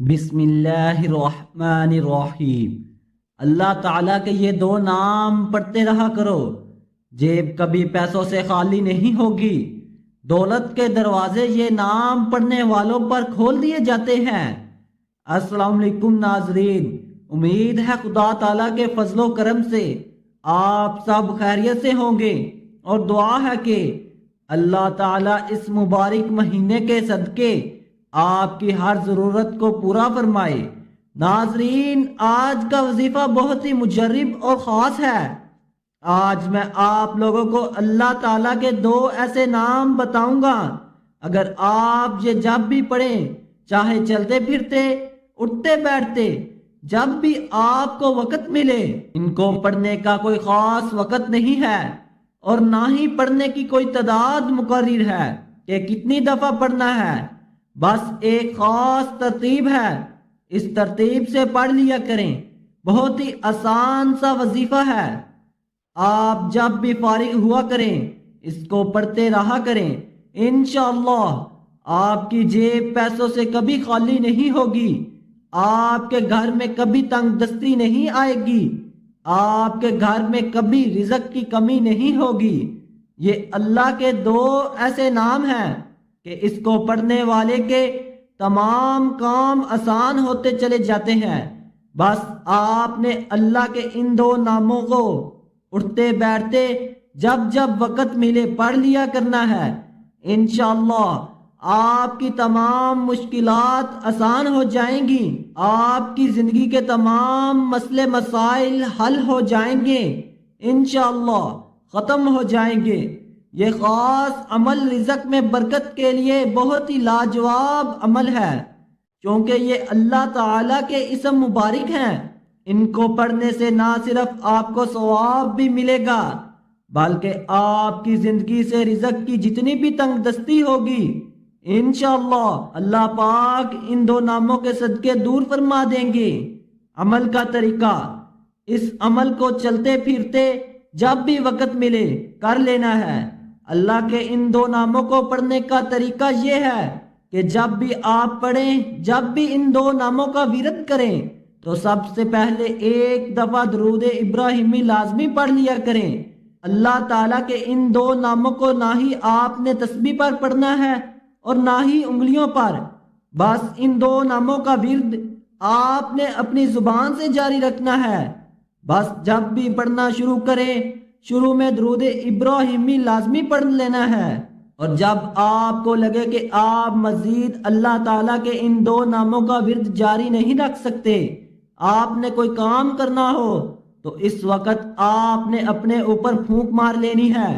بسم اللہ الرحمن الرحیم۔ اللہ تعالیٰ کے یہ دو نام پڑھتے رہا کرو، جیب کبھی پیسوں سے خالی نہیں ہوگی۔ دولت کے دروازے یہ نام پڑھنے والوں پر کھول دیے جاتے ہیں۔ السلام علیکم ناظرین، امید ہے خدا تعالیٰ کے فضل و کرم سے آپ سب خیریت سے ہوں گے، اور دعا ہے کہ اللہ تعالیٰ اس مبارک مہینے کے صدقے آپ کی ہر ضرورت کو پورا فرمائے۔ ناظرین، آج کا وظیفہ بہت ہی مجرب اور خاص ہے۔ آج میں آپ لوگوں کو اللہ تعالیٰ کے دو ایسے نام بتاؤں گا، اگر آپ یہ جب بھی پڑھیں، چاہے چلتے پھرتے، اٹھتے بیٹھتے، جب بھی آپ کو وقت ملے، ان کو پڑھنے کا کوئی خاص وقت نہیں ہے، اور نہ ہی پڑھنے کی کوئی تعداد مقرر ہے کہ کتنی دفعہ پڑھنا ہے۔ بس ایک خاص ترتیب ہے، اس ترتیب سے پڑھ لیا کریں۔ بہت ہی آسان سا وظیفہ ہے، آپ جب بھی فارغ ہوا کریں اس کو پڑھتے رہا کریں۔ انشاءاللہ آپ کی جیب پیسوں سے کبھی خالی نہیں ہوگی، آپ کے گھر میں کبھی تنگ دستی نہیں آئے گی، آپ کے گھر میں کبھی رزق کی کمی نہیں ہوگی۔ یہ اللہ کے دو ایسے نام ہیں کہ اس کو پڑھنے والے کے تمام کام آسان ہوتے چلے جاتے ہیں۔ بس آپ نے اللہ کے ان دو ناموں کو اٹھتے بیٹھتے جب جب وقت ملے پڑھ لیا کرنا ہے۔ انشاءاللہ آپ کی تمام مشکلات آسان ہو جائیں گی، آپ کی زندگی کے تمام مسئلے مسائل حل ہو جائیں گے، انشاءاللہ ختم ہو جائیں گے۔ یہ خاص عمل رزق میں برکت کے لیے بہت ہی لاجواب عمل ہے، کیونکہ یہ اللہ تعالیٰ کے اسم مبارک ہیں۔ ان کو پڑھنے سے نہ صرف آپ کو ثواب بھی ملے گا، بلکہ آپ کی زندگی سے رزق کی جتنی بھی تنگ دستی ہوگی، انشاءاللہ اللہ پاک ان دو ناموں کے صدقے دور فرما دیں گے۔ عمل کا طریقہ، اس عمل کو چلتے پھرتے جب بھی وقت ملے کر لینا ہے۔ اللہ کے ان دو ناموں کو پڑھنے کا طریقہ یہ ہے کہ جب بھی آپ پڑھیں، جب بھی ان دو ناموں کا ورد کریں، تو سب سے پہلے ایک دفعہ درود ابراہیمی لازمی پڑھ لیا کریں۔ اللہ تعالیٰ کے ان دو ناموں کو نہ ہی آپ نے تسبیح پر پڑھنا ہے اور نہ ہی انگلیوں پر، بس ان دو ناموں کا ورد آپ نے اپنی زبان سے جاری رکھنا ہے۔ بس جب بھی پڑھنا شروع کریں، شروع میں درود ابراہیمی لازمی پڑھ لینا ہے، اور جب آپ کو لگے کہ آپ مزید اللہ تعالیٰ کے ان دو ناموں کا ورد جاری نہیں رکھ سکتے، آپ نے کوئی کام کرنا ہو، تو اس وقت آپ نے اپنے اوپر پھونک مار لینی ہے۔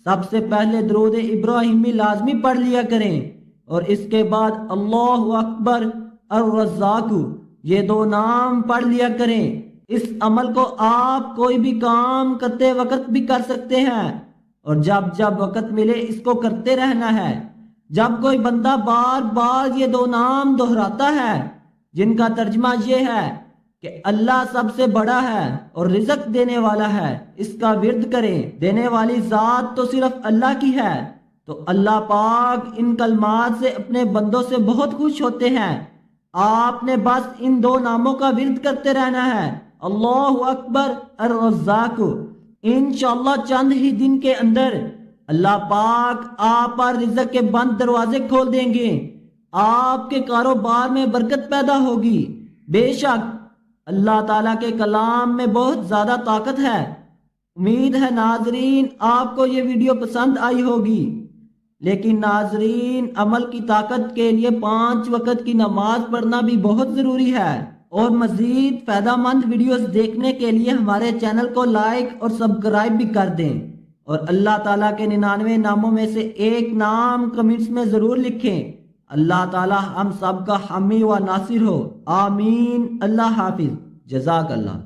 سب سے پہلے درود ابراہیمی لازمی پڑھ لیا کریں، اور اس کے بعد اللہ اکبر الرزاق یہ دو نام پڑھ لیا کریں۔ اس عمل کو آپ کوئی بھی کام کرتے وقت بھی کر سکتے ہیں، اور جب جب وقت ملے اس کو کرتے رہنا ہے۔ جب کوئی بندہ بار بار یہ دو نام دہراتا ہے، جن کا ترجمہ یہ ہے کہ اللہ سب سے بڑا ہے اور رزق دینے والا ہے، اس کا ورد کریں، دینے والی ذات تو صرف اللہ کی ہے، تو اللہ پاک ان کلمات سے اپنے بندوں سے بہت خوش ہوتے ہیں۔ آپ نے بس ان دو ناموں کا ورد کرتے رہنا ہے، اللہ اکبر الرزاق۔ انشاءاللہ چند ہی دن کے اندر اللہ پاک آپ پر رزق کے بند دروازے کھول دیں گے، آپ کے کاروبار میں برکت پیدا ہوگی۔ بے شک اللہ تعالیٰ کے کلام میں بہت زیادہ طاقت ہے۔ امید ہے ناظرین آپ کو یہ ویڈیو پسند آئی ہوگی، لیکن ناظرین عمل کی طاقت کے لیے 5 وقت کی نماز پڑھنا بھی بہت ضروری ہے، اور مزید فائدہ مند ویڈیوز دیکھنے کے لیے ہمارے چینل کو لائک اور سبسکرائب بھی کر دیں، اور اللہ تعالیٰ کے 99 ناموں میں سے ایک نام کمنٹس میں ضرور لکھیں۔ اللہ تعالیٰ ہم سب کا حامی و ناصر ہو، آمین۔ اللہ حافظ، جزاک اللہ۔